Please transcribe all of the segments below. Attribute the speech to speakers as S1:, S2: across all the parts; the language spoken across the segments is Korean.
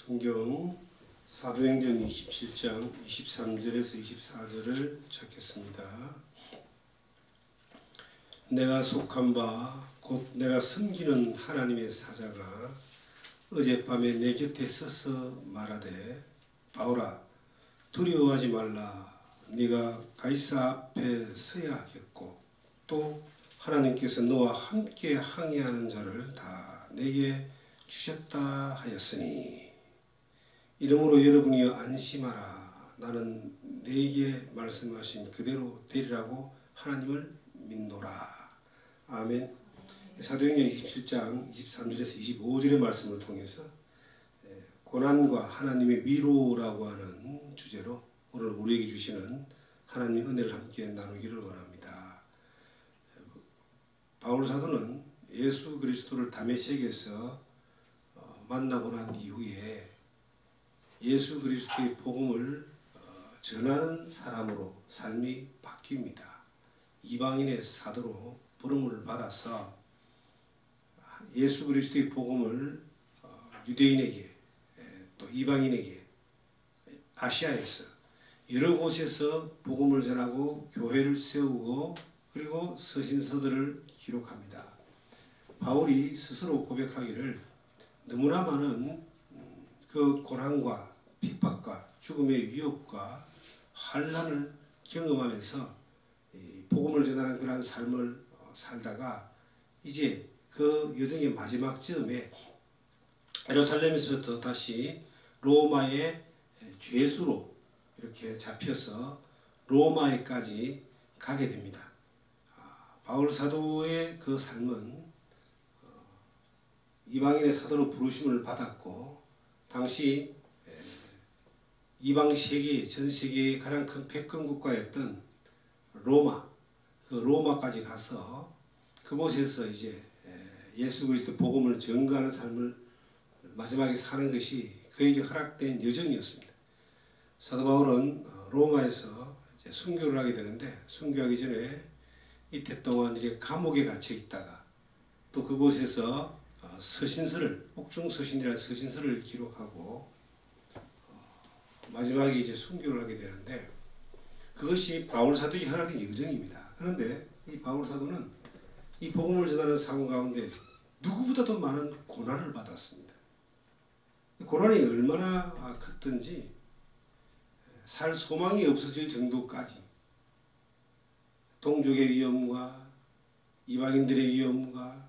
S1: 성경 사도행전 27장 23절에서 24절을 찾겠습니다. 내가 속한 바 곧 내가 섬기는 하나님의 사자가 어젯밤에 내 곁에 서서 말하되 바울아 두려워하지 말라. 네가 가이사 앞에 서야 하겠고 또 하나님께서 너와 함께 항해하는 자를 다 내게 주셨다 하였으니 이러므로 여러분이 안심하라. 나는 네게 말씀하신 그대로 되리라고 하나님을 믿노라. 아멘. 사도행전 27장 23절에서 25절의 말씀을 통해서 고난과 하나님의 위로라고 하는 주제로 오늘 우리에게 주시는 하나님의 은혜를 함께 나누기를 원합니다. 바울 사도는 예수 그리스도를 다메섹에서 만나고 난 이후에 예수 그리스도의 복음을 전하는 사람으로 삶이 바뀝니다. 이방인의 사도로 부름을 받아서 예수 그리스도의 복음을 유대인에게 또 이방인에게 아시아에서 여러 곳에서 복음을 전하고 교회를 세우고 그리고 서신서들을 기록합니다. 바울이 스스로 고백하기를 너무나 많은 그 고난과 핍박과 죽음의 위협과 환난을 경험하면서 복음을 전하는 그러한 삶을 살다가 이제 그 여정의 마지막 즈음에 예루살렘에서부터 다시 로마의 죄수로 이렇게 잡혀서 로마에까지 가게 됩니다. 바울 사도의 그 삶은 이방인의 사도로 부르심을 받았고 당시 이방 세계 전 세계의 가장 큰 패권 국가였던 로마, 그 로마까지 가서 그곳에서 이제 예수 그리스도 복음을 전가하는 삶을 마지막에 사는 것이 그에게 허락된 여정이었습니다. 사도 바울은 로마에서 이제 순교를 하게 되는데 순교하기 전에 이태 동안 이렇게 감옥에 갇혀 있다가 또 그곳에서 서신서를 옥중서신이라는 서신서를 기록하고 마지막에 이제 순교를 하게 되는데 그것이 바울 사도에게 허락된 여정입니다. 그런데 이 바울 사도는 이 복음을 전하는 상황 가운데 누구보다도 많은 고난을 받았습니다. 고난이 얼마나 컸든지 살 소망이 없어질 정도까지 동족의 위험과 이방인들의 위험과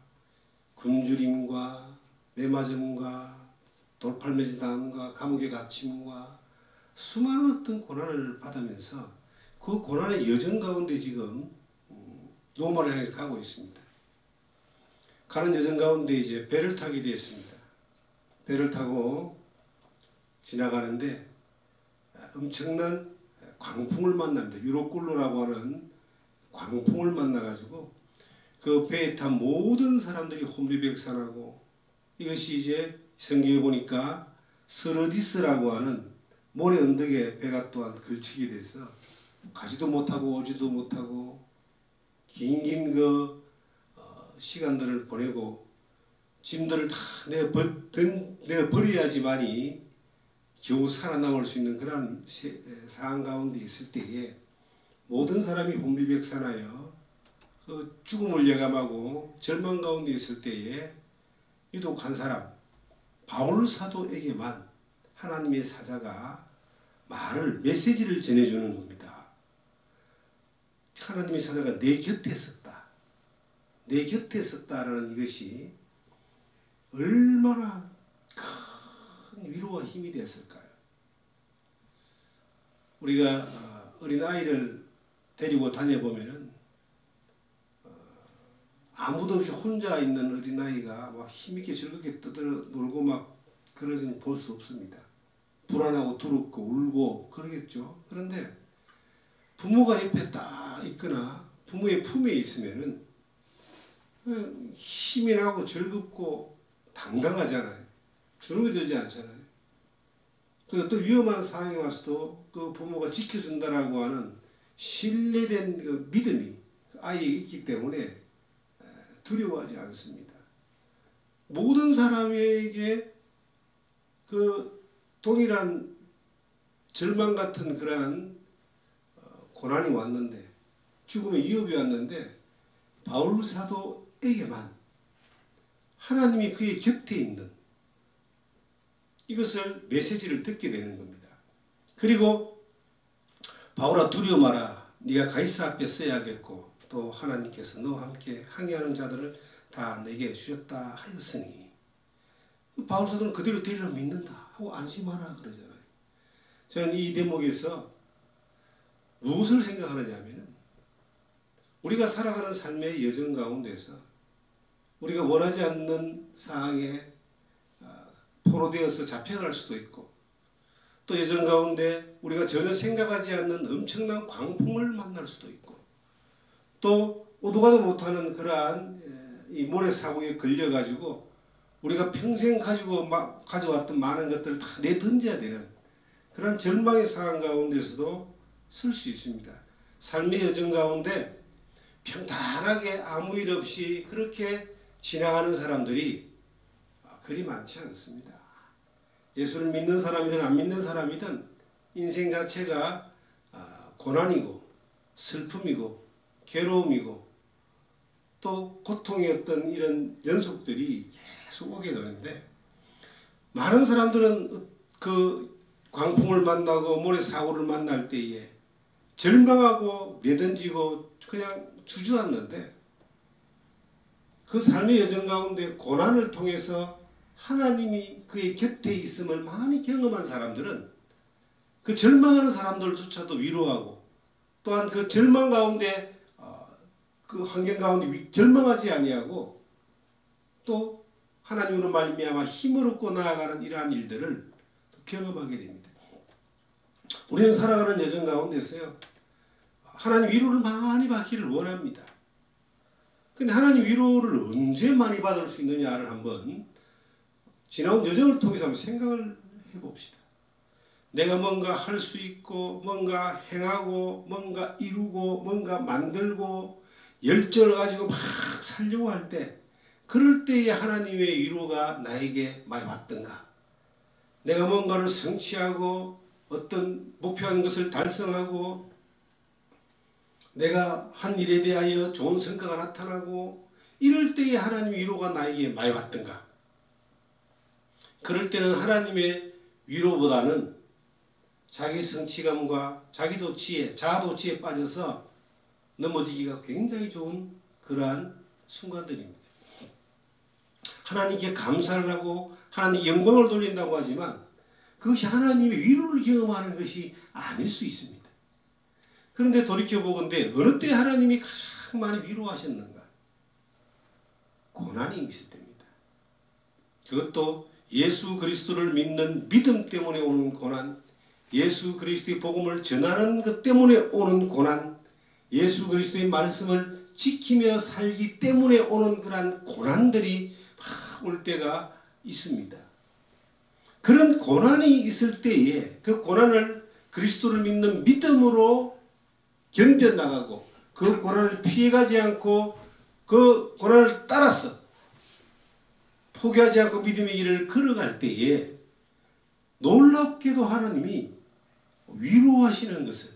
S1: 굶주림과 매맞음과 돌팔매질당함과 감옥에 갇힘과 수많은 어떤 고난을 받으면서 그 고난의 여정 가운데 지금 로마를 향해서 가고 있습니다. 가는 여정 가운데 이제 배를 타게 되었습니다. 배를 타고 지나가는데 엄청난 광풍을 만납니다. 유로꿀로라고 하는 광풍을 만나가지고 그 배에 탄 모든 사람들이 혼비백산하고 이것이 이제 성경에 보니까 스르디스라고 하는 모래 언덕에 배가 또한 걸치게 돼서 가지도 못하고 오지도 못하고 긴 그 시간들을 보내고 짐들을 다 내가 버려야지만이 겨우 살아남을 수 있는 그런 상황 가운데 있을 때에 모든 사람이 혼비백산하여 그 죽음을 예감하고 절망 가운데 있을 때에 유독 한 사람 바울 사도에게만 하나님의 사자가 메시지를 전해주는 겁니다. 하나님의 사자가 내 곁에 있었다. 내 곁에 있었다라는 이것이 얼마나 큰 위로와 힘이 되었을까요? 우리가 어린아이를 데리고 다녀보면은 아무도 없이 혼자 있는 어린아이가 막 힘있게 즐겁게 떠들어 놀고 막 그러지는 볼 수 없습니다. 불안하고 두렵고 울고 그러겠죠. 그런데 부모가 옆에 딱 있거나 부모의 품에 있으면은 힘이 나고 즐겁고 당당하잖아요. 주눅이 들지 않잖아요. 그리고 또 위험한 상황에 와서도 그 부모가 지켜준다라고 하는 신뢰된 그 믿음이 아이에게 있기 때문에 두려워하지 않습니다. 모든 사람에게 그 동일한 절망 같은 그러한 고난이 왔는데, 죽음의 위협이 왔는데 바울 사도에게만 하나님이 그의 곁에 있는 이것을 메시지를 듣게 되는 겁니다. 그리고 바울아 두려워 마라. 네가 가이사 앞에 서야겠고 또 하나님께서 너와 함께 항해하는 자들을 다 내게 주셨다 하였으니, 바울 사도는 그대로 되리라 믿는다 하고 안심하라 그러잖아요. 저는 이 대목에서 무엇을 생각하느냐 하면, 우리가 살아가는 삶의 여정 가운데서 우리가 원하지 않는 상황에 포로되어서 잡혀갈 수도 있고, 또 여정 가운데 우리가 전혀 생각하지 않는 엄청난 광풍을 만날 수도 있고, 또 오도 가도 못하는 그러한 이 모래사고에 걸려가지고 우리가 평생 가져왔던 많은 것들을 다 내던져야 되는 그런 절망의 상황 가운데서도 설 수 있습니다. 삶의 여정 가운데 평탄하게 아무 일 없이 그렇게 지나가는 사람들이 그리 많지 않습니다. 예수를 믿는 사람이든 안 믿는 사람이든 인생 자체가 고난이고 슬픔이고 괴로움이고 또 고통의 어떤 이런 연속들이 계속 오게 되는데, 많은 사람들은 그 광풍을 만나고 모래사고를 만날 때에 절망하고 내던지고 그냥 주저앉는데, 그 삶의 여정 가운데 고난을 통해서 하나님이 그의 곁에 있음을 많이 경험한 사람들은 그 절망하는 사람들조차도 위로하고, 또한 그 절망 가운데 그 환경 가운데 절망하지 아니하고 또 하나님으로 말미암아 힘을 얻고 나아가는 이러한 일들을 경험하게 됩니다. 우리는 살아가는 여정 가운데서요, 하나님 위로를 많이 받기를 원합니다. 근데 하나님 위로를 언제 많이 받을 수 있느냐를 한번 지나온 여정을 통해서 한번 생각을 해봅시다. 내가 뭔가 할 수 있고 뭔가 행하고 뭔가 이루고 뭔가 만들고 열정을 가지고 막 살려고 할 때, 그럴 때에 하나님의 위로가 나에게 많이 왔던가? 내가 뭔가를 성취하고 어떤 목표한 것을 달성하고 내가 한 일에 대하여 좋은 성과가 나타나고 이럴 때에 하나님 위로가 나에게 많이 왔던가? 그럴 때는 하나님의 위로보다는 자기 성취감과 자기 도취에, 자아 도취에 빠져서 넘어지기가 굉장히 좋은 그러한 순간들입니다. 하나님께 감사를 하고 하나님께 영광을 돌린다고 하지만 그것이 하나님의 위로를 경험하는 것이 아닐 수 있습니다. 그런데 돌이켜보건대 어느 때 하나님이 가장 많이 위로하셨는가? 고난이 있을 때입니다. 그것도 예수 그리스도를 믿는 믿음 때문에 오는 고난, 예수 그리스도의 복음을 전하는 것 때문에 오는 고난, 예수 그리스도의 말씀을 지키며 살기 때문에 오는 그러한 고난들이 막 올 때가 있습니다. 그런 고난이 있을 때에 그 고난을 그리스도를 믿는 믿음으로 견뎌나가고 그 고난을 피해가지 않고 그 고난을 따라서 포기하지 않고 믿음의 길을 걸어갈 때에 놀랍게도 하나님이 위로하시는 것을,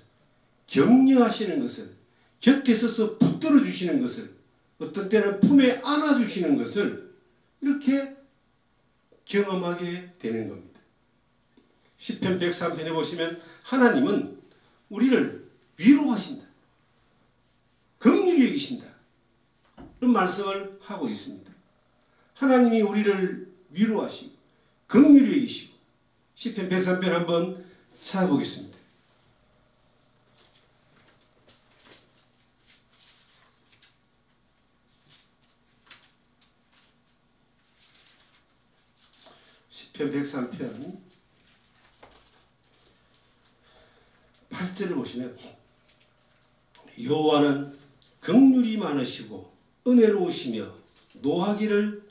S1: 격려하시는 것을, 곁에 서서 붙들어 주시는 것을, 어떤 때는 품에 안아주시는 것을 이렇게 경험하게 되는 겁니다. 시편 103편에 보시면 하나님은 우리를 위로하신다, 긍휼히 여기신다 이런 말씀을 하고 있습니다. 하나님이 우리를 위로하시고 긍휼히 여기시고, 시편 103편 한번 찾아보겠습니다. 시편 103편 8절을 보시면 여호와는 긍휼이 많으시고 은혜로우시며 노하기를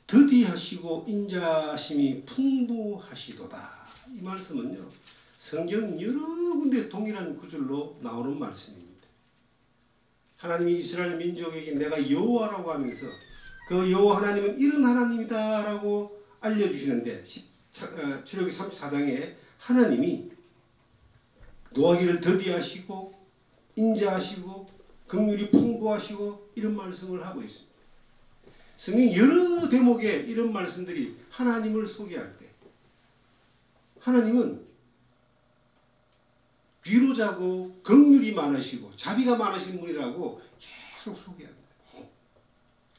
S1: 더디하시고 인자하심이 풍부하시도다. 이 말씀은요, 성경 여러 군데 동일한 구절로 나오는 말씀입니다. 하나님이 이스라엘 민족에게 내가 여호와라고 하면서 그 여호와 하나님은 이런 하나님이다 라고 알려주시는데 출애굽기 34장에 하나님이 노하기를 더디하시고 인자하시고 긍휼이 풍부하시고 이런 말씀을 하고 있습니다. 성경 여러 대목에 이런 말씀들이 하나님을 소개할 때 하나님은 위로자고 긍휼이 많으시고 자비가 많으신 분이라고 계속 소개합니다.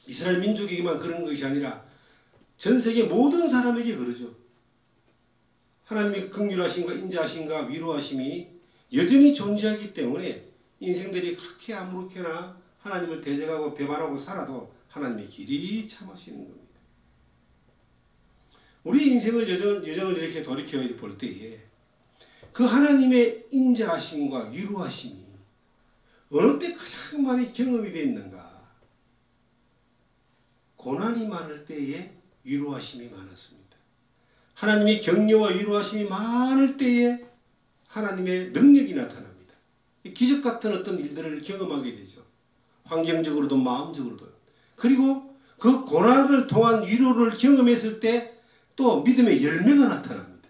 S1: 이스라엘 민족에게만 그런 것이 아니라 전 세계 모든 사람에게 그러죠. 하나님의 긍휼하심과 인자하심과 위로하심이 여전히 존재하기 때문에 인생들이 그렇게 아무렇게나 하나님을 대적하고 배반하고 살아도 하나님의 길이 참으시는 겁니다. 우리 인생을 여정을 이렇게 돌이켜 볼 때에 그 하나님의 인자하심과 위로하심이 어느 때 가장 많이 경험이 되어 있는가? 고난이 많을 때에 위로하심이 많았습니다. 하나님의 격려와 위로하심이 많을 때에 하나님의 능력이 나타납니다. 기적 같은 어떤 일들을 경험하게 되죠. 환경적으로도 마음적으로도. 그리고 그 고난을 통한 위로를 경험했을 때 또 믿음의 열매가 나타납니다.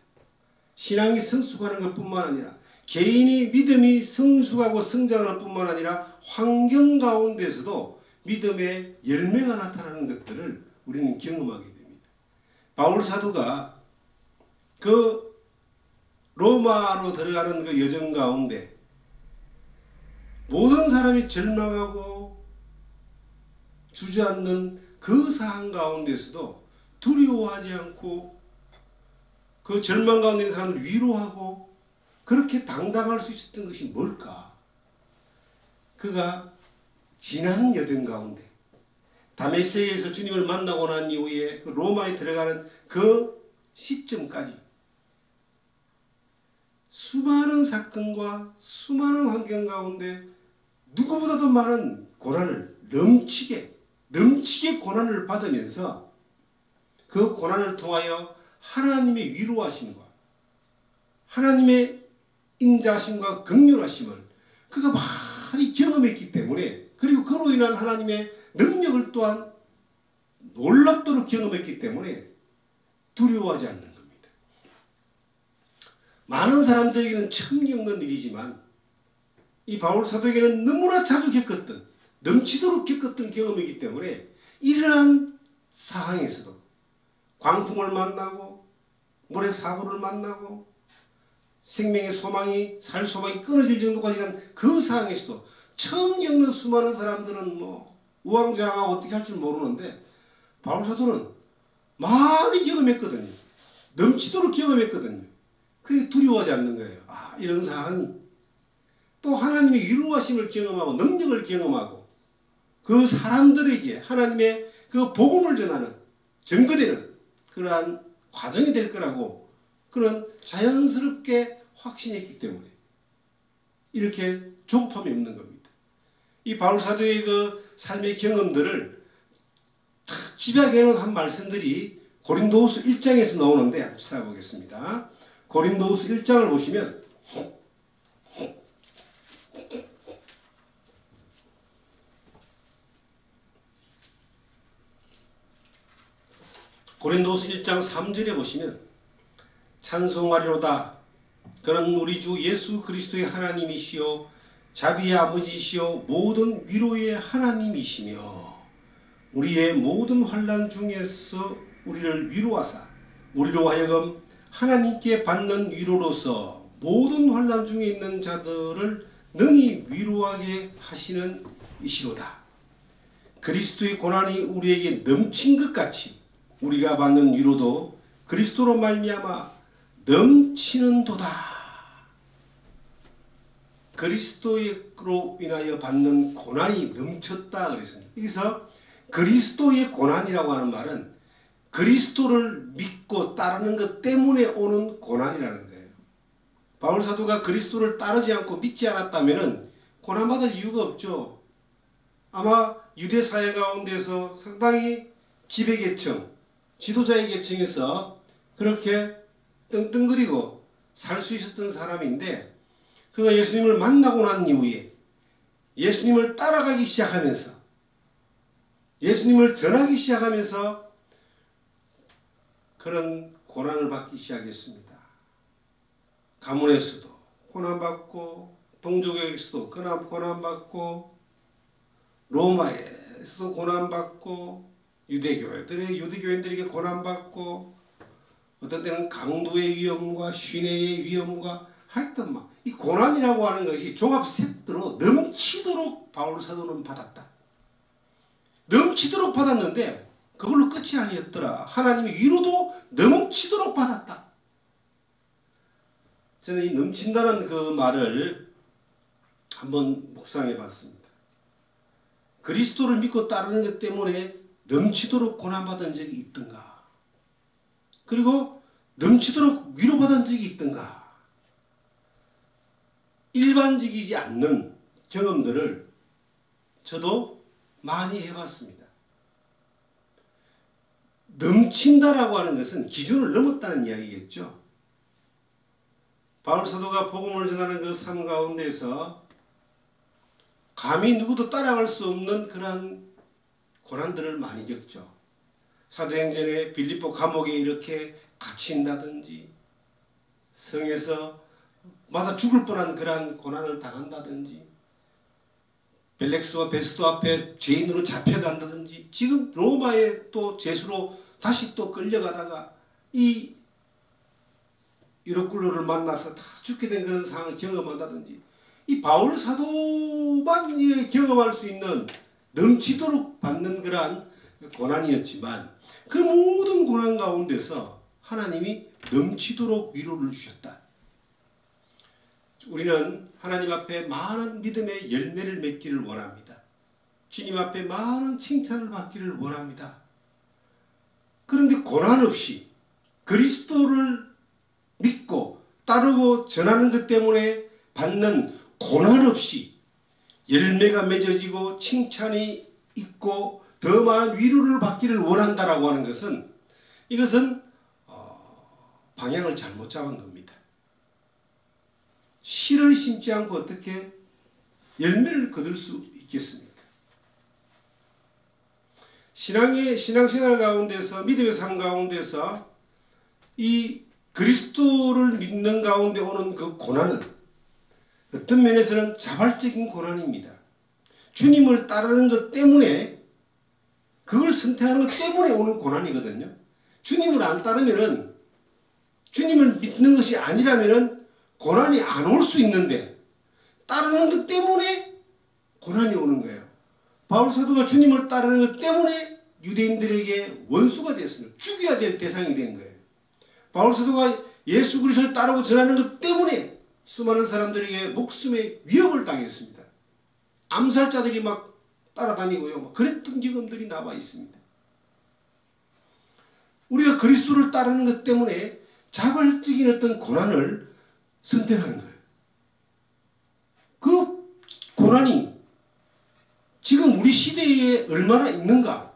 S1: 신앙이 성숙하는 것뿐만 아니라 개인이 믿음이 성숙하고 성장하는 뿐만 아니라 환경 가운데서도 믿음의 열매가 나타나는 것들을 우리는 경험하게 됩니다. 바울 사도가 그 로마로 들어가는 그 여정 가운데 모든 사람이 절망하고 주저앉는 그 상황 가운데서도 두려워하지 않고 그 절망 가운데 있는 사람을 위로하고 그렇게 당당할 수 있었던 것이 뭘까? 그가 지난 여정 가운데 다메섹에서 주님을 만나고 난 이후에 그 로마에 들어가는 그 시점까지 수많은 사건과 수많은 환경 가운데 누구보다도 많은 고난을 넘치게 고난을 받으면서 그 고난을 통하여 하나님의 위로하심과 하나님의 인자하심과 긍휼하심을 그가 많이 경험했기 때문에 그리고 그로 인한 하나님의 능력을 또한 놀랍도록 경험했기 때문에 두려워하지 않는 겁니다. 많은 사람들에게는 처음 겪는 일이지만 이 바울 사도에게는 너무나 자주 겪었던 넘치도록 겪었던 경험이기 때문에 이러한 상황에서도 광풍을 만나고 모래사고를 만나고 생명의 소망이 살 소망이 끊어질 정도까지 간 그 상황에서도 처음 겪는 수많은 사람들은 뭐 우왕좌왕하고 어떻게 할 줄 모르는데 바울 사도는 많이 경험했거든요. 넘치도록 경험했거든요. 그러니까 두려워하지 않는 거예요. 아, 이런 상황이 또 하나님의 위로하심을 경험하고 능력을 경험하고 그 사람들에게 하나님의 그 복음을 전하는 증거되는 그러한 과정이 될 거라고 그런 자연스럽게 확신했기 때문에 이렇게 조급함이 없는 겁니다. 이 바울 사도의 그 삶의 경험들을 탁 집약해 놓은 한 말씀들이 고린도후서 1장에서 나오는데 한번 찾아보겠습니다. 고린도후서 1장을 보시면 고린도후서 1장 3절에 보시면 찬송하리로다. 그는 우리 주 예수 그리스도의 하나님이시요 자비의 아버지시요 모든 위로의 하나님이시며 우리의 모든 환난 중에서 우리를 위로하사 우리로 하여금 하나님께 받는 위로로서 모든 환난 중에 있는 자들을 능히 위로하게 하시는 이시로다. 그리스도의 고난이 우리에게 넘친 것 같이 우리가 받는 위로도 그리스도로 말미암아 넘치는도다. 그리스도로 인하여 받는 고난이 넘쳤다 그랬습니다. 여기서 그리스도의 고난이라고 하는 말은 그리스도를 믿고 따르는 것 때문에 오는 고난이라는 거예요. 바울 사도가 그리스도를 따르지 않고 믿지 않았다면 고난받을 이유가 없죠. 아마 유대 사회 가운데서 상당히 지배계층, 지도자의 계층에서 그렇게 떵떵거리고 살 수 있었던 사람인데 그가 예수님을 만나고 난 이후에 예수님을 따라가기 시작하면서 예수님을 전하기 시작하면서 그런 고난을 받기 시작했습니다. 가문에서도 고난받고, 동족에게서도 고난받고, 로마에서도 고난받고, 유대교인들에게 고난받고, 어떤 때는 강도의 위험과 시내의 위험과 하여튼 이 고난이라고 하는 것이 종합 세트로 넘치도록 바울 사도는 받았다. 넘치도록 받았는데 그걸로 끝이 아니었더라. 하나님의 위로도 넘치도록 받았다. 저는 이 넘친다는 그 말을 한번 묵상해 봤습니다. 그리스도를 믿고 따르는 것 때문에 넘치도록 고난받은 적이 있던가? 그리고 넘치도록 위로받은 적이 있던가? 일반적이지 않는 경험들을 저도 많이 해봤습니다. 넘친다라고 하는 것은 기준을 넘었다는 이야기겠죠. 바울 사도가 복음을 전하는 그 삶 가운데서 감히 누구도 따라갈 수 없는 그러한 고난들을 많이 겪죠. 사도행전에 빌립보 감옥에 이렇게 갇힌다든지, 성에서 맞아 죽을 뻔한 그러한 고난을 당한다든지, 벨렉스와 베스도 앞에 죄인으로 잡혀간다든지, 지금 로마에 또 죄수로 다시 또 끌려가다가 이 유로클로를 만나서 다 죽게 된 그런 상황을 경험한다든지, 이 바울 사도만 경험할 수 있는 넘치도록 받는 그러한 고난이었지만, 그 모든 고난 가운데서 하나님이 넘치도록 위로를 주셨다. 우리는 하나님 앞에 많은 믿음의 열매를 맺기를 원합니다. 주님 앞에 많은 칭찬을 받기를 원합니다. 그런데 고난 없이 그리스도를 믿고 따르고 전하는 것 때문에 받는 고난 없이 열매가 맺어지고 칭찬이 있고 더 많은 위로를 받기를 원한다라고 하는 것은, 이것은 방향을 잘못 잡은 겁니다. 씨를 심지 않고 어떻게 열매를 거둘 수 있겠습니까? 신앙생활 가운데서, 믿음의 삶 가운데서 이 그리스도를 믿는 가운데 오는 그 고난은 어떤 면에서는 자발적인 고난입니다. 주님을 따르는 것 때문에, 그걸 선택하는 것 때문에 오는 고난이거든요. 주님을 안 따르면은, 주님을 믿는 것이 아니라면은 고난이 안 올 수 있는데, 따르는 것 때문에 고난이 오는 거예요. 바울 사도가 주님을 따르는 것 때문에 유대인들에게 원수가 됐습니다. 죽여야 될 대상이 된 거예요. 바울 사도가 예수 그리스도를 따르고 전하는 것 때문에 수많은 사람들에게 목숨의 위협을 당했습니다. 암살자들이 막 따라다니고요. 그랬던 경험들이 남아 있습니다. 우리가 그리스도를 따르는 것 때문에 자발적인 어떤 고난을 선택하는 거예요. 그 고난이 지금 우리 시대에 얼마나 있는가?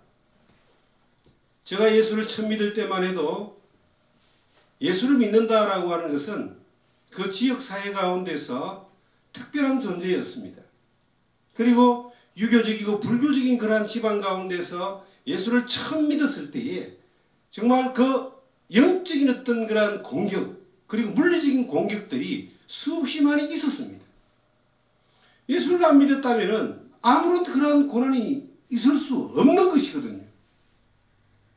S1: 제가 예수를 처음 믿을 때만 해도 예수를 믿는다라고 하는 것은 그 지역 사회 가운데서 특별한 존재였습니다. 그리고 유교적이고 불교적인 그러한 지방 가운데서 예수를 처음 믿었을 때에 정말 그 영적인 어떤 그러한 공격, 그리고 물리적인 공격들이 수십만이 있었습니다. 예수를 안 믿었다면 아무런 그런 고난이 있을 수 없는 것이거든요.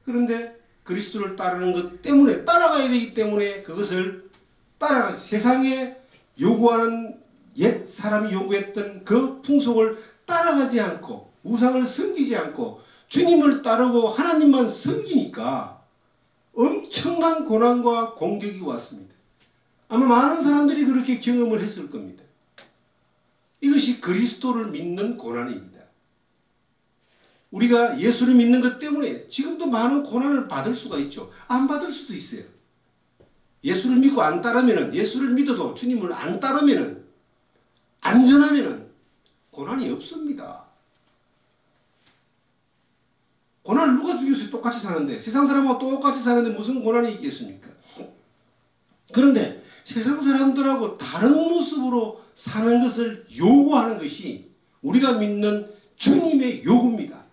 S1: 그런데 그리스도를 따르는 것 때문에, 따라가야 되기 때문에 그것을 따라가, 세상에 요구하는 옛 사람이 요구했던 그 풍속을 따라가지 않고 우상을 섬기지 않고 주님을 따르고 하나님만 섬기니까 엄청난 고난과 공격이 왔습니다. 아마 많은 사람들이 그렇게 경험을 했을 겁니다. 이것이 그리스도를 믿는 고난입니다. 우리가 예수를 믿는 것 때문에 지금도 많은 고난을 받을 수가 있죠. 안 받을 수도 있어요. 예수를 믿고 안 따르면은, 예수를 믿어도 주님을 안 따르면은, 안전하면은 고난이 없습니다. 고난을 누가 죽였어요? 똑같이 사는데. 세상 사람하고 똑같이 사는데 무슨 고난이 있겠습니까? 그런데 세상 사람들하고 다른 모습으로 사는 것을 요구하는 것이 우리가 믿는 주님의 요구입니다.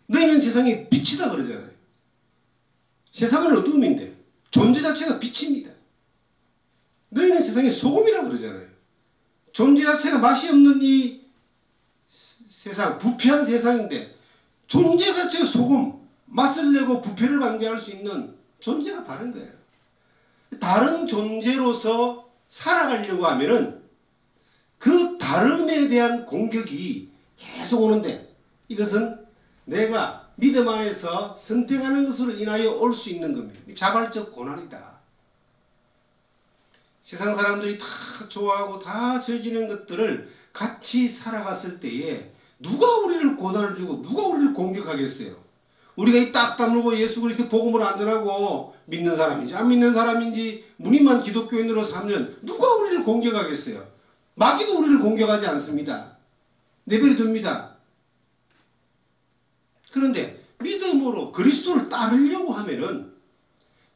S1: 너희는 세상의 빛이다 그러잖아요. 세상은 어두움인데 존재 자체가 빛입니다. 너희는 세상의 소금이라고 그러잖아요. 존재 자체가 맛이 없는 이 세상, 부패한 세상인데 존재 자체가 소금, 맛을 내고 부패를 방지할 수 있는 존재가 다른 거예요. 다른 존재로서 살아가려고 하면은 그 다름에 대한 공격이 계속 오는데 이것은 내가 믿음 안에서 선택하는 것으로 인하여 올 수 있는 겁니다. 자발적 고난이다. 세상 사람들이 다 좋아하고 다 즐기는 것들을 같이 살아갔을 때에 누가 우리를 고난을 주고 누가 우리를 공격하겠어요? 우리가 이 딱 다물고 예수 그리스도 복음을 안전하고 믿는 사람인지 안 믿는 사람인지 무늬만 기독교인으로 살면 누가 우리를 공격하겠어요? 마귀도 우리를 공격하지 않습니다. 내버려 둡니다. 그런데 믿음으로 그리스도를 따르려고 하면은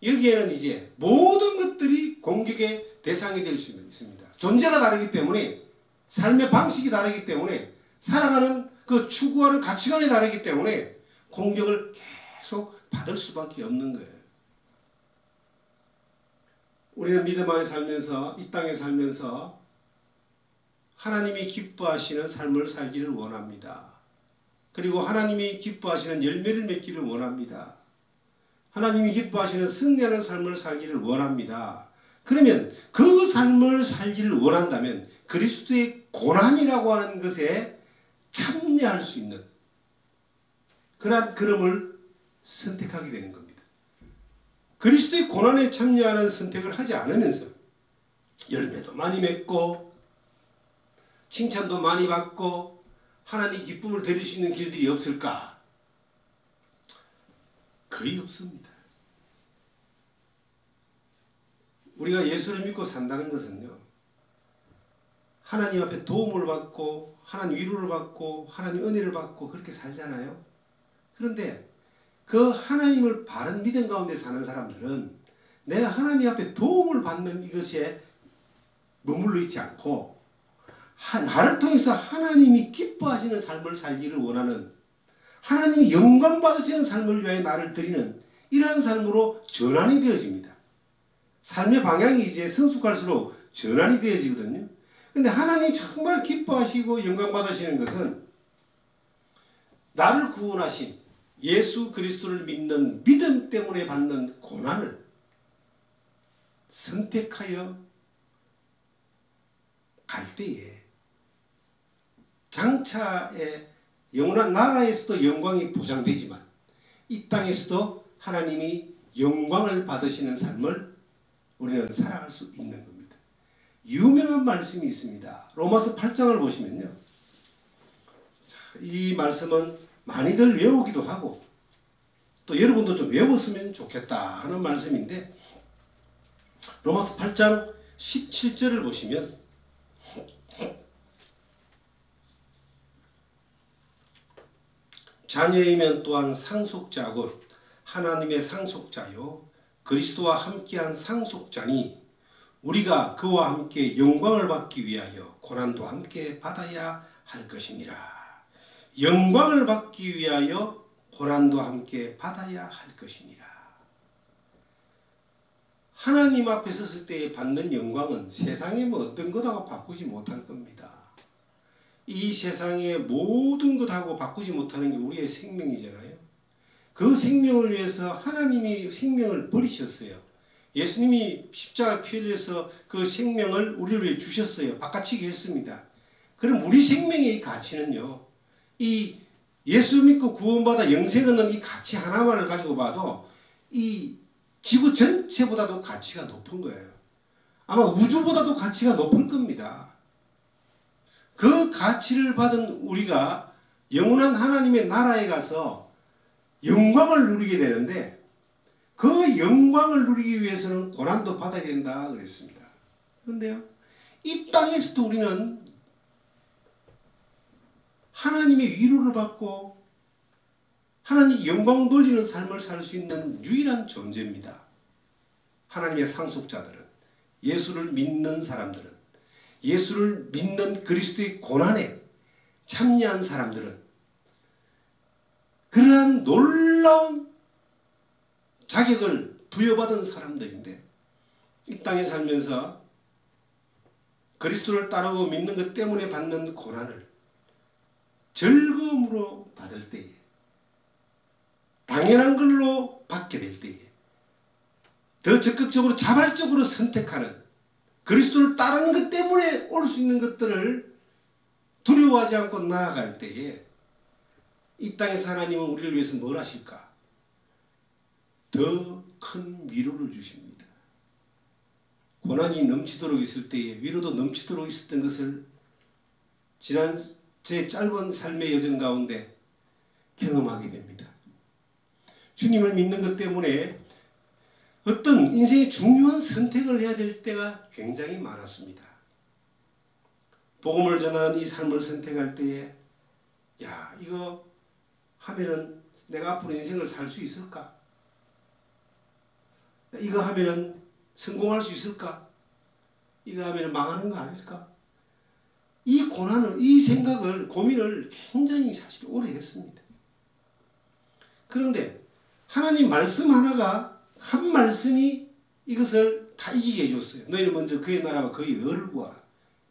S1: 여기에는 이제 모든 것들이 공격의 대상이 될 수 있습니다. 존재가 다르기 때문에 삶의 방식이 다르기 때문에 살아가는 그 추구하는 가치관이 다르기 때문에 공격을 계속 받을 수밖에 없는 거예요. 우리는 믿음 안에 살면서 이 땅에 살면서 하나님이 기뻐하시는 삶을 살기를 원합니다. 그리고 하나님이 기뻐하시는 열매를 맺기를 원합니다. 하나님이 기뻐하시는 승리하는 삶을 살기를 원합니다. 그러면 그 삶을 살기를 원한다면 그리스도의 고난이라고 하는 것에 참여할 수 있는 그러한 걸음을 선택하게 되는 겁니다. 그리스도의 고난에 참여하는 선택을 하지 않으면서 열매도 많이 맺고 칭찬도 많이 받고 하나님 기쁨을 드릴 수 있는 길들이 없을까? 거의 없습니다. 우리가 예수를 믿고 산다는 것은요, 하나님 앞에 도움을 받고 하나님 위로를 받고 하나님 은혜를 받고 그렇게 살잖아요. 그런데 그 하나님을 바른 믿음 가운데 사는 사람들은 내가 하나님 앞에 도움을 받는 이것에 머물러 있지 않고 나를 통해서 하나님이 기뻐하시는 삶을 살기를 원하는 하나님이 영광 받으시는 삶을 위하여 나를 드리는 이러한 삶으로 전환이 되어집니다. 삶의 방향이 이제 성숙할수록 전환이 되어지거든요. 근데 하나님 정말 기뻐하시고 영광 받으시는 것은 나를 구원하신 예수 그리스도를 믿는 믿음 때문에 받는 고난을 선택하여 갈 때에 장차의 영원한 나라에서도 영광이 보장되지만 이 땅에서도 하나님이 영광을 받으시는 삶을 우리는 살아갈 수 있는 겁니다. 유명한 말씀이 있습니다. 로마서 8장을 보시면요. 이 말씀은 많이들 외우기도 하고 또 여러분도 좀 외웠으면 좋겠다 하는 말씀인데 로마서 8장 17절을 보시면 자녀이면 또한 상속자 곧 하나님의 상속자요 그리스도와 함께한 상속자니 우리가 그와 함께 영광을 받기 위하여 고난도 함께 받아야 할 것이니라. 영광을 받기 위하여 고난도 함께 받아야 할 것이니라. 하나님 앞에 섰을 때 받는 영광은 세상의 뭐 어떤 것하고 바꾸지 못할 겁니다. 이 세상의 모든 것하고 바꾸지 못하는 게 우리의 생명이잖아요. 그 생명을 위해서 하나님이 생명을 버리셨어요. 예수님이 십자가 피 흘려서 그 생명을 우리를 위해 주셨어요. 바꿔치기 했습니다. 그럼 우리 생명의 이 가치는요. 이 예수 믿고 구원받아 영생 얻는 이 가치 하나만을 가지고 봐도 이 지구 전체보다도 가치가 높은 거예요. 아마 우주보다도 가치가 높을 겁니다. 그 가치를 받은 우리가 영원한 하나님의 나라에 가서 영광을 누리게 되는데 그 영광을 누리기 위해서는 고난도 받아야 된다 그랬습니다. 그런데요. 이 땅에서도 우리는 하나님의 위로를 받고 하나님 영광 돌리는 삶을 살 수 있는 유일한 존재입니다. 하나님의 상속자들은 예수를 믿는 사람들은 예수를 믿는 그리스도의 고난에 참여한 사람들은 그러한 놀라운 자격을 부여받은 사람들인데 이 땅에 살면서 그리스도를 따르고 믿는 것 때문에 받는 고난을 즐거움으로 받을 때에, 당연한 걸로 받게 될 때에 더 적극적으로 자발적으로 선택하는, 그리스도를 따르는 것 때문에 올 수 있는 것들을 두려워하지 않고 나아갈 때에 이 땅에서 하나님은 우리를 위해서 뭘 하실까? 더 큰 위로를 주십니다. 고난이 넘치도록 있을 때에 위로도 넘치도록 있었던 것을 지난 제 짧은 삶의 여정 가운데 경험하게 됩니다. 주님을 믿는 것 때문에 어떤 인생의 중요한 선택을 해야 될 때가 굉장히 많았습니다. 복음을 전하는 이 삶을 선택할 때에 야, 이거 하면은 내가 앞으로 인생을 살 수 있을까? 이거 하면은 성공할 수 있을까? 이거 하면은 망하는 거 아닐까? 이 고난을, 이 생각을, 고민을 굉장히 사실 오래 했습니다. 그런데 하나님 말씀 하나가, 한 말씀이 이것을 다 이기게 해줬어요. 너희는 먼저 그의 나라와 그의 의를 구하라.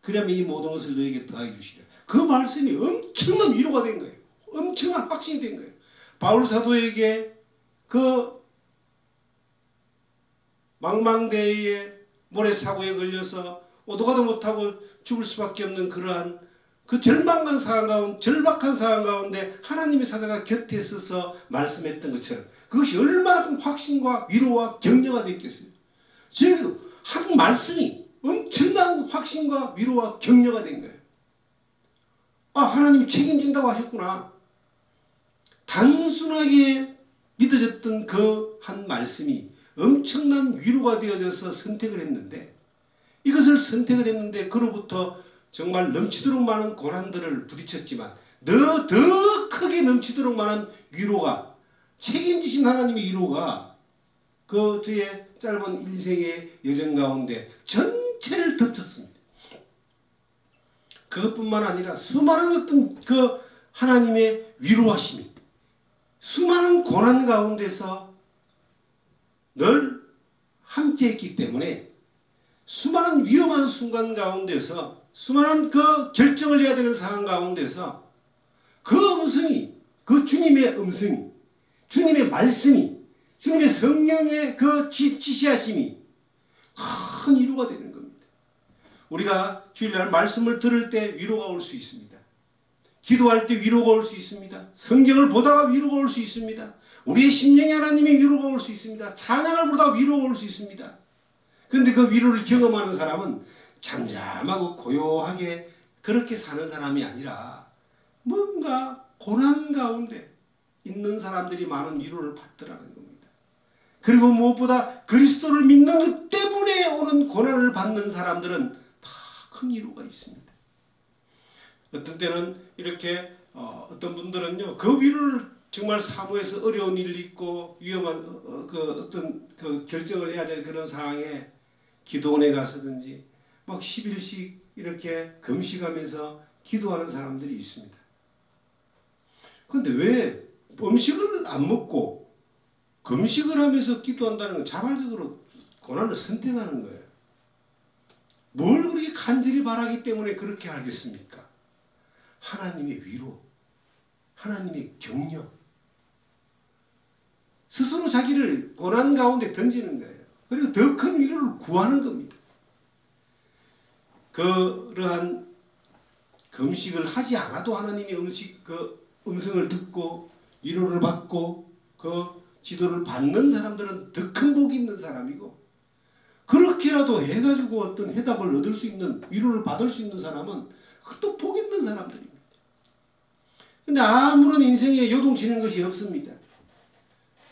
S1: 그러면 이 모든 것을 너에게 더하게 주시리라. 그 말씀이 엄청난 위로가 된 거예요. 엄청난 확신이 된 거예요. 바울 사도에게 그 망망대해에 모래사고에 걸려서 오도 가도 못하고 죽을 수밖에 없는 그러한 그 절박한 상황 가운데 하나님의 사자가 곁에 서서 말씀했던 것처럼 그것이 얼마나 큰 확신과 위로와 격려가 됐겠어요. 저에게도 한 말씀이 엄청난 확신과 위로와 격려가 된 거예요. 아, 하나님이 책임진다고 하셨구나. 단순하게 믿어졌던 그 한 말씀이 엄청난 위로가 되어져서 선택을 했는데, 이것을 선택을 했는데 그로부터 정말 넘치도록 많은 고난들을 부딪혔지만 더 크게 넘치도록 많은 위로가, 책임지신 하나님의 위로가 그 저의 짧은 인생의 여정 가운데 전체를 덮쳤습니다. 그것뿐만 아니라 수많은 어떤 그 하나님의 위로하심이 수많은 고난 가운데서 늘 함께했기 때문에 수많은 위험한 순간 가운데서, 수많은 그 결정을 해야 되는 상황 가운데서 그 음성이, 그 주님의 음성이, 주님의 말씀이, 주님의 성령의 그 지시하심이 큰 위로가 되는 겁니다. 우리가 주일날 말씀을 들을 때 위로가 올 수 있습니다. 기도할 때 위로가 올 수 있습니다. 성경을 보다가 위로가 올 수 있습니다. 우리의 심령의 하나님의 위로가 올 수 있습니다. 찬양을 보다가 위로가 올 수 있습니다. 그런데 그 위로를 경험하는 사람은 잠잠하고 고요하게 그렇게 사는 사람이 아니라 뭔가 고난 가운데 있는 사람들이 많은 위로를 받더라는 겁니다. 그리고 무엇보다 그리스도를 믿는 것 때문에 오는 고난을 받는 사람들은 다 큰 위로가 있습니다. 어떤 때는 이렇게 어떤 분들은요, 그 위로를 정말 사무해서 어려운 일이 있고 위험한 그 어떤 그 결정을 해야 될 그런 상황에 기도원에 가서든지 막 10일씩 이렇게 금식하면서 기도하는 사람들이 있습니다. 그런데 왜 음식을 안 먹고 금식을 하면서 기도한다는 건 자발적으로 고난을 선택하는 거예요. 뭘 그렇게 간절히 바라기 때문에 그렇게 하겠습니까? 하나님의 위로, 하나님의 격려, 스스로 자기를 고난 가운데 던지는 거예요. 그리고 더 큰 위로를 구하는 겁니다. 그러한 금식을 하지 않아도 하나님의 음성을 듣고 위로를 받고 그 지도를 받는 사람들은 더 큰 복이 있는 사람이고, 그렇게라도 해가지고 어떤 해답을 얻을 수 있는, 위로를 받을 수 있는 사람은 또 복 있는 사람들입니다. 근데 아무런 인생에 요동치는 것이 없습니다.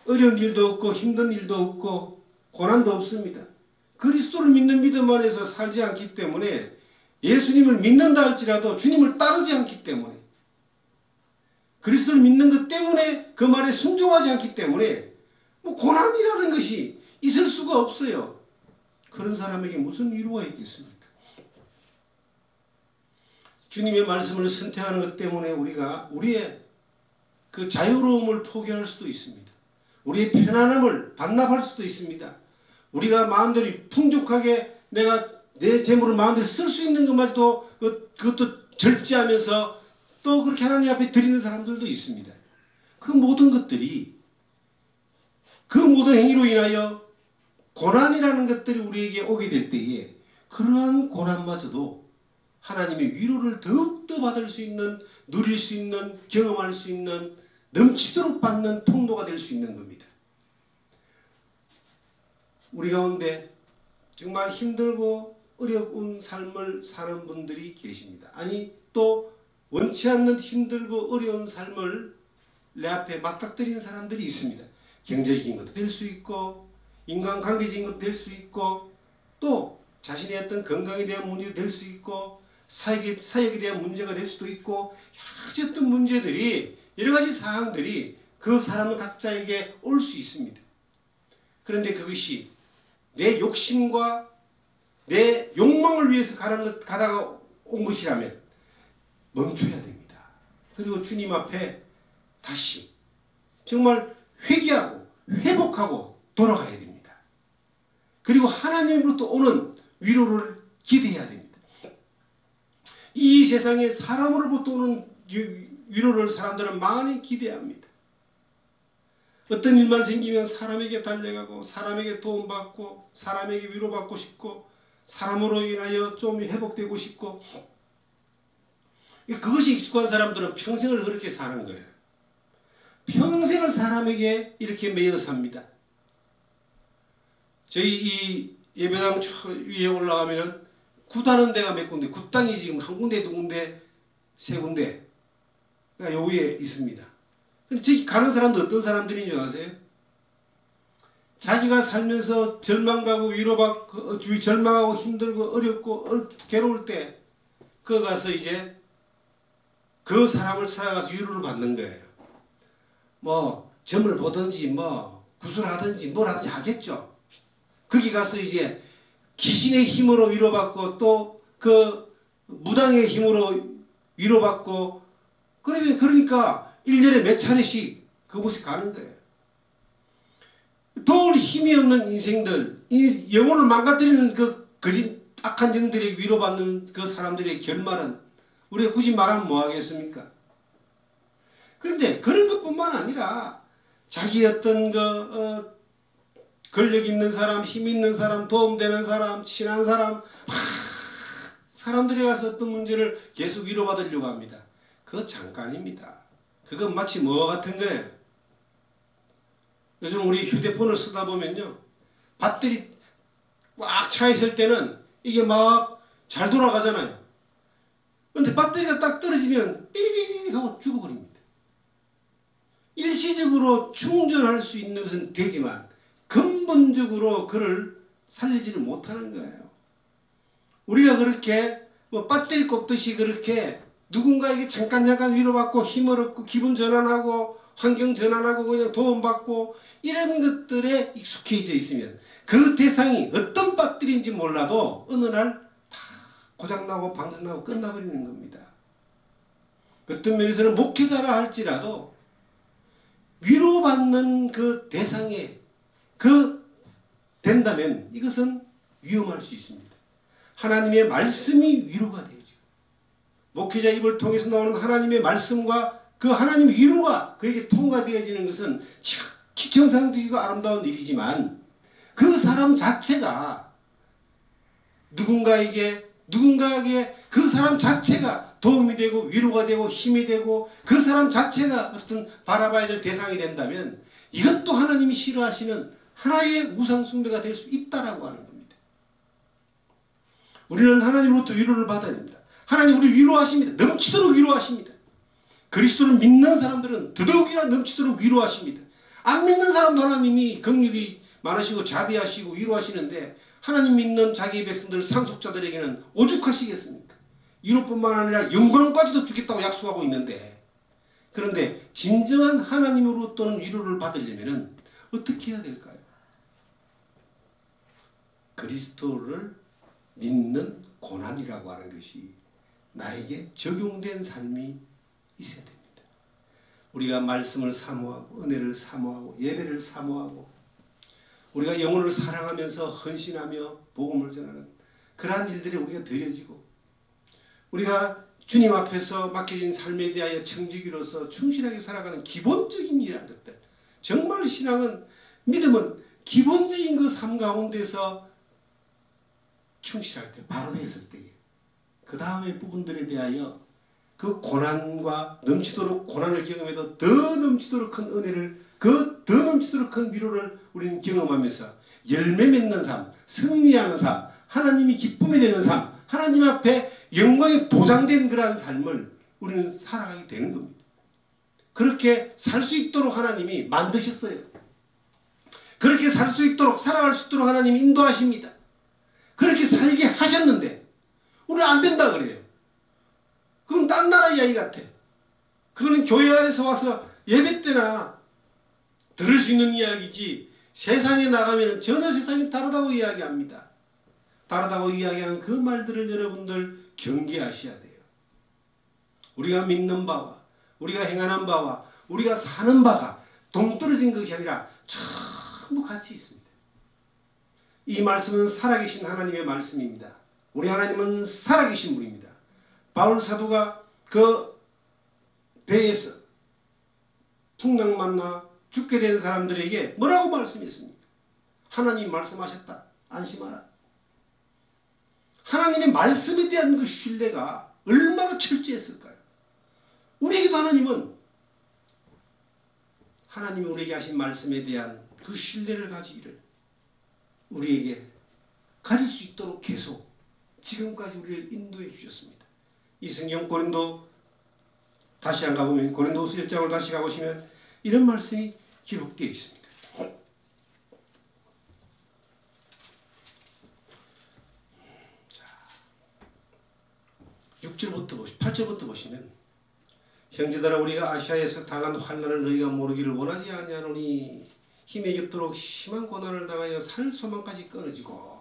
S1: 어려운 일도 없고 힘든 일도 없고 고난도 없습니다. 그리스도를 믿는 믿음 안에서 살지 않기 때문에, 예수님을 믿는다 할지라도 주님을 따르지 않기 때문에, 그리스도를 믿는 것 때문에 그 말에 순종하지 않기 때문에 뭐 고난이라는 것이 있을 수가 없어요. 그런 사람에게 무슨 위로가 있겠습니까? 주님의 말씀을 선택하는 것 때문에 우리가 우리의 그 자유로움을 포기할 수도 있습니다. 우리의 편안함을 반납할 수도 있습니다. 우리가 마음대로 풍족하게 내가 내 재물을 마음대로 쓸 수 있는 것마저도 그것도 절제하면서 또 그렇게 하나님 앞에 드리는 사람들도 있습니다. 그 모든 것들이 그 모든 행위로 인하여 고난이라는 것들이 우리에게 오게 될 때에 그러한 고난마저도 하나님의 위로를 더욱더 받을 수 있는, 누릴 수 있는, 경험할 수 있는, 넘치도록 받는 통로가 될 수 있는 겁니다. 우리 가운데 정말 힘들고 어려운 삶을 사는 분들이 계십니다. 아니 또 원치 않는 힘들고 어려운 삶을 내 앞에 맞닥뜨리는 사람들이 있습니다. 경제적인 것도 될 수 있고 인간관계적인 것도 될 수 있고 또 자신의 어떤 건강에 대한 문제도 될 수 있고 사역에 대한 문제가 될 수도 있고 여러 가지 어떤 문제들이 여러 가지 사항들이 그 사람 각자에게 올 수 있습니다. 그런데 그것이 내 욕심과 내 욕망을 위해서 가다가 온 것이라면 멈춰야 됩니다. 그리고 주님 앞에 다시 정말 회개하고 회복하고 돌아가야 됩니다. 그리고 하나님으로부터 오는 위로를 기대해야 됩니다. 이 세상에 사람으로부터 오는 위로를 사람들은 많이 기대합니다. 어떤 일만 생기면 사람에게 달려가고 사람에게 도움받고 사람에게 위로받고 싶고 사람으로 인하여 좀 회복되고 싶고 그것이 익숙한 사람들은 평생을 그렇게 사는 거예요. 평생을 사람에게 이렇게 매여 삽니다. 저희 이 예배당 위에 올라가면은 굿하는 데가 몇 군데, 굿당이 지금 한 군데, 두 군데, 세 군데 요 위에 있습니다. 근데 저기 가는 사람도 어떤 사람들인 줄 아세요? 자기가 살면서 절망가고 위로받고 절망하고 힘들고 어렵고 괴로울 때 그 가서 이제 그 사람을 찾아가서 위로를 받는 거예요. 뭐 점을 보든지 뭐 구슬하든지 뭘 하든지 하겠죠. 거기 가서 이제 귀신의 힘으로 위로받고 또 그 무당의 힘으로 위로받고 그러니까 1년에 몇 차례씩 그곳에 가는 거예요. 도울 힘이 없는 인생들, 영혼을 망가뜨리는 그 거짓 악한 영들이 위로받는 그 사람들의 결말은 우리가 굳이 말하면 뭐 하겠습니까? 그런데 그런 것뿐만 아니라 자기 어떤 권력 있는 사람, 힘 있는 사람, 도움되는 사람, 친한 사람 사람들이 가서 어떤 문제를 계속 위로받으려고 합니다. 그거 잠깐입니다. 그건 마치 뭐와 같은 거예요. 요즘 우리 휴대폰을 쓰다 보면요. 배터리 꽉 차 있을 때는 이게 막 잘 돌아가잖아요. 그런데 배터리가 딱 떨어지면 삐리리리 하고 죽어버립니다. 일시적으로 충전할 수 있는 것은 되지만 근본적으로 그를 살리지를 못하는 거예요. 우리가 그렇게 뭐 배터리 꼽듯이 그렇게 누군가에게 잠깐 위로받고 힘을 얻고 기분 전환하고 환경 전환하고 그냥 도움받고 이런 것들에 익숙해져 있으면 그 대상이 어떤 배터리인지 몰라도 어느 날 다 고장나고 방전나고 끝나버리는 겁니다. 어떤 면에서는 목회자라 할지라도 위로받는 그 대상에 된다면 이것은 위험할 수 있습니다. 하나님의 말씀이 위로가 되죠. 목회자 입을 통해서 나오는 하나님의 말씀과 그 하나님 위로가 그에게 통과되어지는 것은 기청상적이고 아름다운 일이지만 그 사람 자체가 누군가에게 그 사람 자체가 도움이 되고 위로가 되고 힘이 되고 그 사람 자체가 어떤 바라봐야 될 대상이 된다면 이것도 하나님이 싫어하시는 하나의 우상 숭배가 될 수 있다라고 하는 겁니다. 우리는 하나님으로부터 위로를 받아야 됩니다. 하나님 우리 위로하십니다. 넘치도록 위로하십니다. 그리스도를 믿는 사람들은 더더욱이나 넘치도록 위로하십니다. 안 믿는 사람도 하나님이 긍휼이 많으시고 자비하시고 위로하시는데 하나님 믿는 자기의 백성들 상속자들에게는 오죽하시겠습니까? 위로뿐만 아니라 영광까지도 주겠다고 약속하고 있는데 그런데 진정한 하나님으로부터는 위로를 받으려면 어떻게 해야 될까요? 그리스도를 믿는 고난이라고 하는 것이 나에게 적용된 삶이 있어야 됩니다. 우리가 말씀을 사모하고 은혜를 사모하고 예배를 사모하고 우리가 영혼을 사랑하면서 헌신하며 복음을 전하는 그러한 일들이 우리가 되어지고 우리가 주님 앞에서 맡겨진 삶에 대하여 청지기로서 충실하게 살아가는 기본적인 이러한 것들, 정말 신앙은 믿음은 기본적인 그 삶 가운데서 충실할 때, 바로 됐을 때에 그 다음의 부분들에 대하여 그 고난과 넘치도록 고난을 경험해도 더 넘치도록 큰 은혜를, 그 더 넘치도록 큰 위로를 우리는 경험하면서 열매 맺는 삶, 승리하는 삶, 하나님이 기쁨이 되는 삶, 하나님 앞에 영광이 보장된 그러한 삶을 우리는 살아가게 되는 겁니다. 그렇게 살 수 있도록 하나님이 만드셨어요. 그렇게 살 수 있도록, 살아갈 수 있도록 하나님이 인도하십니다. 그렇게 살게 하셨는데 우리는 안 된다 그래요. 그건 딴 나라 이야기 같아. 그거는 교회 안에서 와서 예배 때나 들을 수 있는 이야기지 세상에 나가면 전혀 세상이 다르다고 이야기합니다. 다르다고 이야기하는 그 말들을 여러분들 경계하셔야 돼요. 우리가 믿는 바와 우리가 행하는 바와 우리가 사는 바가 동떨어진 것이 아니라 전부 같이 있습니다. 이 말씀은 살아계신 하나님의 말씀입니다. 우리 하나님은 살아계신 분입니다. 바울 사도가 그 배에서 풍랑 만나 죽게 된 사람들에게 뭐라고 말씀했습니까? 하나님 말씀하셨다. 안심하라. 하나님의 말씀에 대한 그 신뢰가 얼마나 철저했을까요? 우리에게도 하나님은 하나님이 우리에게 하신 말씀에 대한 그 신뢰를 가지기를 우리에게 가질 수 있도록 계속 지금까지 우리를 인도해 주셨습니다. 이 성경 고린도 다시 안 가보면 고린도후서 1장을 다시 가보시면 이런 말씀이 기록되어 있습니다. 자, 6절부터 8절부터 보시면 형제들아 우리가 아시아에서 당한 환난을 너희가 모르기를 원하지 아니하노니 힘에 겹도록 심한 고난을 당하여 살 소망까지 끊어지고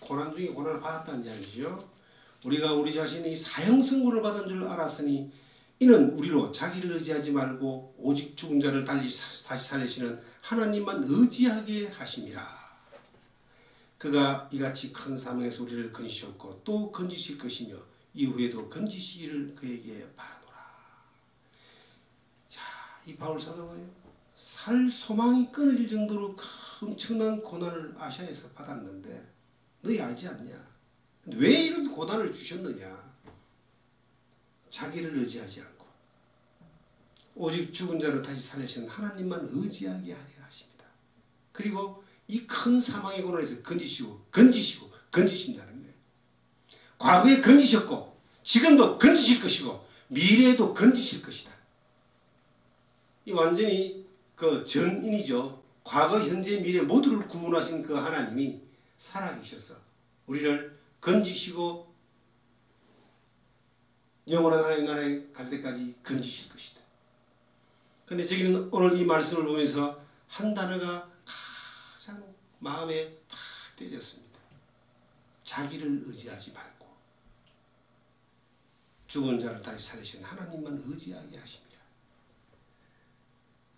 S1: 고난 중에 고난을 받았다는 이야기죠. 우리가 우리 자신이 사형선고를 받은 줄 알았으니 이는 우리로 자기를 의지하지 말고 오직 죽은 자를 다시 살리시는 하나님만 의지하게 하심이라. 그가 이같이 큰 사명에서 우리를 건지셨고 또 건지실 것이며 이후에도 건지시기를 그에게 바라노라. 자, 이 바울 사도가요, 살 소망이 끊어질 정도로 엄청난 고난을 아시아에서 받았는데 너희 알지 않냐? 왜 이런 고난을 주셨느냐? 자기를 의지하지 않고 오직 죽은 자를 다시 살리시는 하나님만 의지하게 하려 하십니다. 그리고 이 큰 사망의 고난에서 건지신다는 거예요. 과거에 건지셨고 지금도 건지실 것이고 미래에도 건지실 것이다. 이 완전히 그 전인이죠. 과거, 현재, 미래 모두를 구원하신 그 하나님이 살아계셔서 우리를 건지시고 영원한 하나님 나라에 갈 때까지 건지실 것이다. 그런데 저기는 오늘 이 말씀을 보면서 한 단어가 가장 마음에 탁 때렸습니다. 자기를 의지하지 말고 죽은 자를 다시 살리시는 하나님만 의지하게 하십니다.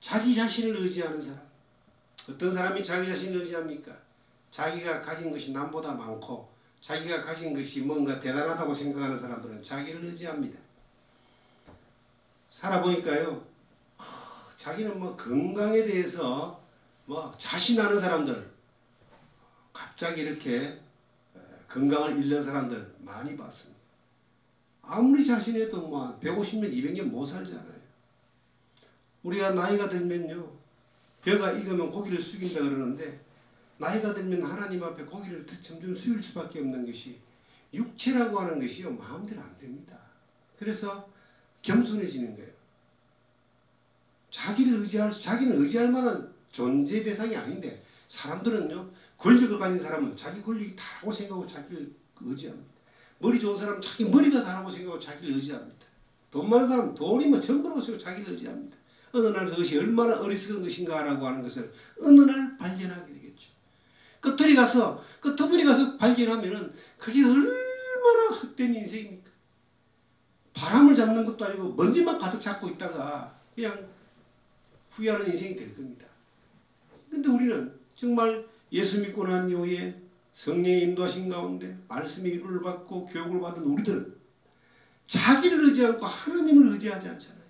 S1: 자기 자신을 의지하는 사람, 어떤 사람이 자기 자신을 의지합니까? 자기가 가진 것이 남보다 많고 자기가 가진 것이 뭔가 대단하다고 생각하는 사람들은 자기를 의지합니다. 살아보니까요, 자기는 뭐 건강에 대해서 뭐 자신하는 사람들, 갑자기 이렇게 건강을 잃는 사람들 많이 봤습니다. 아무리 자신해도 뭐 150년, 200년 못 살잖아요. 우리가 나이가 들면요, 벼가 익으면 고기를 숙인다 그러는데 나이가 들면 하나님 앞에 고기를 점점 숙일 수밖에 없는 것이 육체라고 하는 것이요, 마음대로 안 됩니다. 그래서 겸손해지는 거예요. 자기는 의지할 만한 존재 대상이 아닌데 사람들은요, 권력을 가진 사람은 자기 권력이 다라고 생각하고 자기를 의지합니다. 머리 좋은 사람은 자기 머리가 다라고 생각하고 자기를 의지합니다. 돈 많은 사람은 돈이 뭐 전부라고 생각하고 자기를 의지합니다. 어느 날 그것이 얼마나 어리석은 것인가라고 하는 것을 어느 날 발견하게 되겠죠. 끝머리 가서 발견하면은 그게 얼마나 헛된 인생입니까? 바람을 잡는 것도 아니고 먼지만 가득 잡고 있다가 그냥 후회하는 인생이 될 겁니다. 근데 우리는 정말 예수 믿고 난 이후에 성령의 인도하신 가운데 말씀의 위로를 받고 교육을 받은 우리들은 자기를 의지하지 않고 하나님을 의지하지 않잖아요.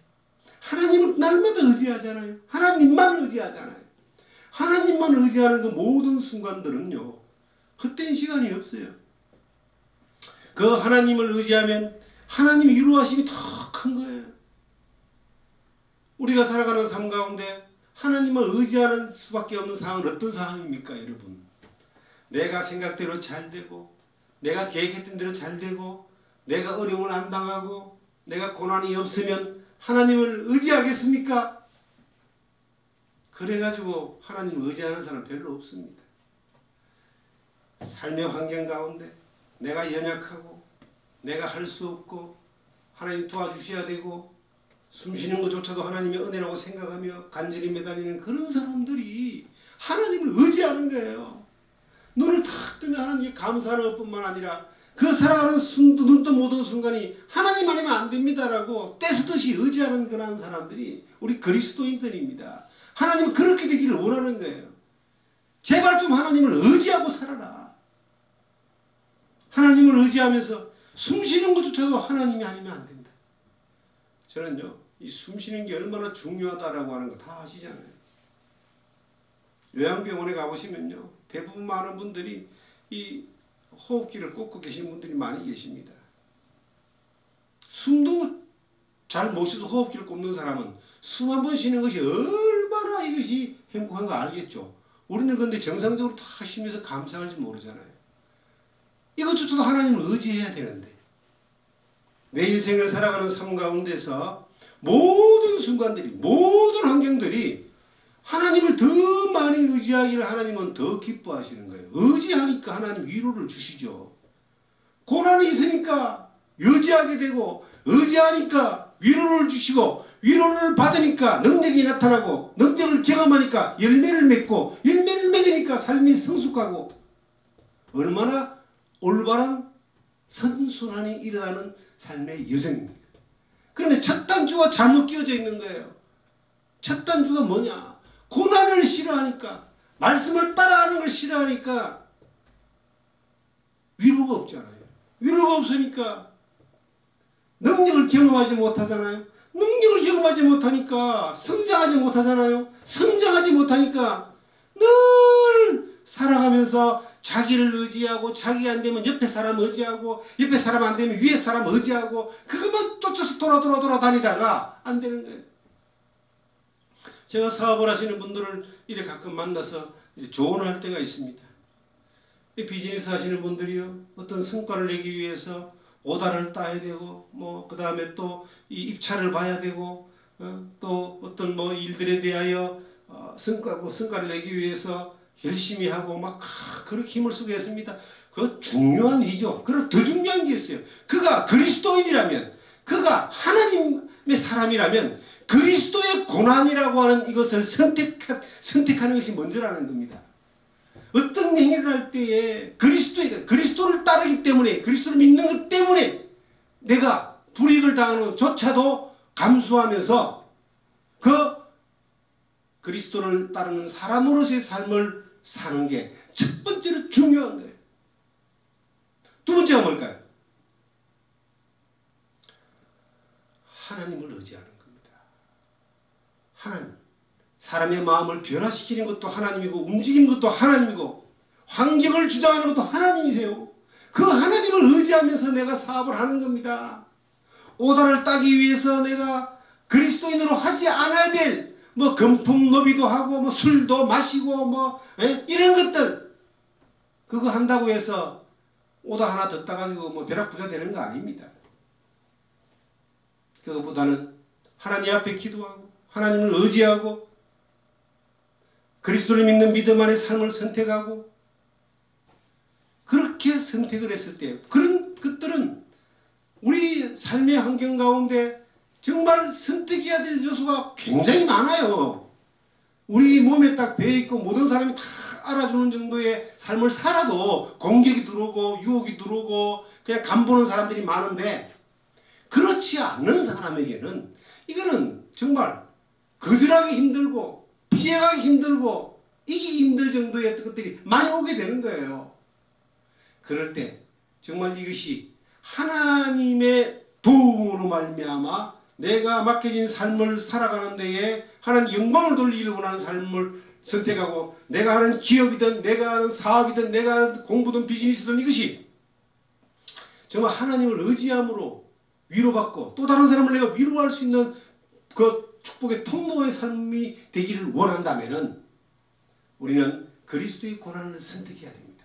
S1: 하나님을 날마다 의지하잖아요. 하나님만 의지하잖아요. 하나님만 의지하는 그 모든 순간들은요, 헛된 시간이 없어요. 그 하나님을 의지하면 하나님의 위로하심이 더 큰 거예요. 우리가 살아가는 삶 가운데 하나님을 의지하는 수밖에 없는 상황은 어떤 상황입니까, 여러분? 내가 생각대로 잘 되고, 내가 계획했던 대로 잘 되고, 내가 어려움을 안 당하고, 내가 고난이 없으면 하나님을 의지하겠습니까? 그래가지고 하나님을 의지하는 사람 별로 없습니다. 삶의 환경 가운데 내가 연약하고, 내가 할 수 없고, 하나님 도와주셔야 되고, 숨쉬는 것조차도 하나님의 은혜라고 생각하며 간절히 매달리는 그런 사람들이 하나님을 의지하는 거예요. 눈을 탁 뜨면 하나님께 감사하는 것뿐만 아니라 그 살아가는 눈도 못 오는 순간이 하나님 아니면 안 됩니다라고 떼쓰듯이 의지하는 그런 사람들이 우리 그리스도인들입니다. 하나님은 그렇게 되기를 원하는 거예요. 제발 좀 하나님을 의지하고 살아라. 하나님을 의지하면서 숨쉬는 것조차도 하나님이 아니면 안 된다. 저는요, 이 숨쉬는 게 얼마나 중요하다라고 하는 거 다 아시잖아요. 요양병원에 가보시면요, 대부분 많은 분들이 이 호흡기를 꽂고 계신 분들이 많이 계십니다. 숨도 잘 못 쉬어서 호흡기를 꽂는 사람은 숨 한 번 쉬는 것이 얼마나 이것이 행복한가 알겠죠. 우리는 그런데 정상적으로 다 쉬면서 감사할지 모르잖아요. 이것조차도 하나님을 의지해야 되는데, 내 일생을 살아가는 삶 가운데서 모든 순간들이, 모든 환경들이 하나님을 더 많이 의지하기를 하나님은 더 기뻐하시는 거예요. 의지하니까 하나님 위로를 주시죠. 고난이 있으니까 의지하게 되고, 의지하니까 위로를 주시고, 위로를 받으니까 능력이 나타나고, 능력을 경험하니까 열매를 맺고, 열매를 맺으니까 삶이 성숙하고, 얼마나 올바른 선순환이 일어나는 삶의 여정입니다. 그런데 첫 단추가 잘못 끼워져 있는 거예요. 첫 단추가 뭐냐? 고난을 싫어하니까, 말씀을 따라가는 걸 싫어하니까 위로가 없잖아요. 위로가 없으니까 능력을 경험하지 못하잖아요. 능력을 경험하지 못하니까 성장하지 못하잖아요. 성장하지 못하니까 늘 살아가면서 자기를 의지하고, 자기 안 되면 옆에 사람 의지하고, 옆에 사람 안 되면 위에 사람 의지하고, 그것만 쫓아서 돌아다니다가 안 되는 거예요. 제가 사업을 하시는 분들을 이렇게 가끔 만나서 조언할 때가 있습니다. 비즈니스 하시는 분들이요, 어떤 성과를 내기 위해서 오다를 따야 되고, 그 다음에 또 이 입찰을 봐야 되고, 또 어떤 일들에 대하여 성과를 내기 위해서 열심히 하고 막 그렇게 힘을 쓰고 했습니다. 그거 중요한 일이죠. 그리고 더 중요한 게 있어요. 그가 그리스도인이라면, 그가 하나님의 사람이라면 그리스도의 고난이라고 하는 이것을 선택하는 것이 먼저라는 겁니다. 어떤 행위를 할 때에 그리스도를 따르기 때문에, 그리스도를 믿는 것 때문에 내가 불이익을 당하는 것조차도 감수하면서 그 그리스도를 따르는 사람으로서의 삶을 사는 게 첫 번째로 중요한 거예요. 두 번째가 뭘까요? 하나님을 의지하는 겁니다. 하나님. 사람의 마음을 변화시키는 것도 하나님이고, 움직이는 것도 하나님이고, 환경을 주장하는 것도 하나님이세요. 그 하나님을 의지하면서 내가 사업을 하는 겁니다. 오다를 따기 위해서 내가 그리스도인으로 하지 않아야 될 금품노비도 하고 술도 마시고 이런 것들, 그거 한다고 해서 오다 하나 더 따가지고 벼락부자 되는 거 아닙니다. 그것보다는 하나님 앞에 기도하고, 하나님을 의지하고, 그리스도를 믿는 믿음 안의 삶을 선택하고, 그렇게 선택을 했을 때 그런 것들은 우리 삶의 환경 가운데 정말 선택해야 될 요소가 굉장히 많아요. 우리 몸에 딱 배어있고 모든 사람이 다 알아주는 정도의 삶을 살아도 공격이 들어오고 유혹이 들어오고 그냥 간보는 사람들이 많은데, 그렇지 않는 사람에게는 이거는 정말 거절하기 힘들고 피해가기 힘들고 이기기 힘들 정도의 어떤 것들이 많이 오게 되는 거예요. 그럴 때 정말 이것이 하나님의 도움으로 말미암아 내가 맡겨진 삶을 살아가는 데에 하나님 영광을 돌리기를 원하는 삶을 선택하고 내가 하는 기업이든 내가 하는 사업이든 내가 하는 공부든 비즈니스든 이것이 정말 하나님을 의지함으로 위로받고 또 다른 사람을 내가 위로할 수 있는 그 축복의 통로의 삶이 되기를 원한다면은 우리는 그리스도의 고난을 선택해야 됩니다.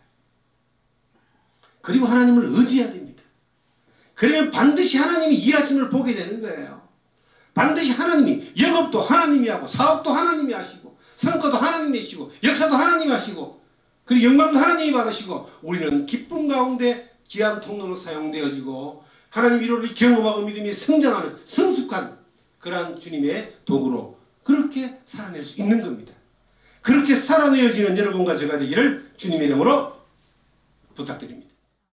S1: 그리고 하나님을 의지해야 됩니다. 그러면 반드시 하나님이 일하심을 보게 되는 거예요. 반드시 하나님이 영업도 하나님이 하고 사업도 하나님이 하시고 성과도 하나님이 하시고 역사도 하나님이 하시고 그리고 영광도 하나님이 받으시고 우리는 기쁨 가운데 귀한 통로로 사용되어지고 하나님 위로를 경험하고 믿음이 성장하는 성숙한 그러한 주님의 도구로 그렇게 살아낼 수 있는 겁니다. 그렇게 살아내어지는 여러분과 제가 되기를 주님의 이름으로 부탁드립니다.